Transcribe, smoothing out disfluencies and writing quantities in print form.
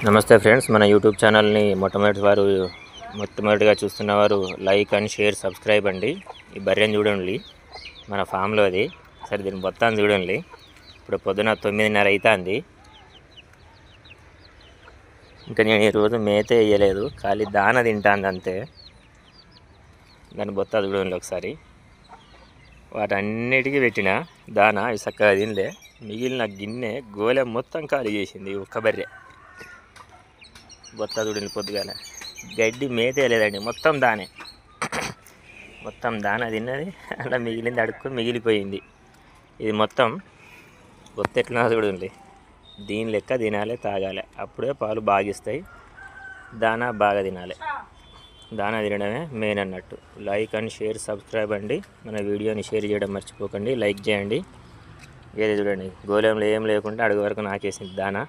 నమస్తే ఫ్రెండ్స్, మన యూట్యూబ్ ఛానల్ని మొట్టమొదటిగా చూస్తున్నవారు లైక్ అండ్ షేర్ సబ్స్క్రైబ్ అండి. ఈ బర్రెని చూడండి, మన ఫామ్లో అది. సరే, దీన్ని మొత్తాన్ని చూడండి. ఇప్పుడు పొద్దున 9:30 అవుతుంది. ఇంకా నేను ఈరోజు మేతే వేయలేదు, ఖాళీ దాన తింటాను అంతే. దాన్ని బొత్తా చూడండి ఒకసారి. వాటన్నిటికీ పెట్టిన దాన చక్కగా తినలే. మిగిలిన గిన్నె గోలె మొత్తం ఖాళీ చేసింది ఒక్క బర్రె. బొత్తా చూడండి, పొద్దుగాల గడ్డి మేతే లేదండి, మొత్తం దాన తిన్నది. అలా మిగిలింది అడుక్కు మిగిలిపోయింది. ఇది మొత్తం బొత్త ఎట్లా చూడండి. దీని లెక్క తినాలి, తాగాలి, అప్పుడే పాలు బాగా ఇస్తాయి. దానా బాగా తినాలి. దానా తినడమే మెయిన్ అన్నట్టు. లైక్ అండ్ షేర్ సబ్స్క్రైబ్ అండి. మన వీడియోని షేర్ చేయడం మర్చిపోకండి, లైక్ చేయండి. ఏది చూడండి, గోళంలో ఏం లేకుండా అడుగు వరకు నాకేసింది దానా.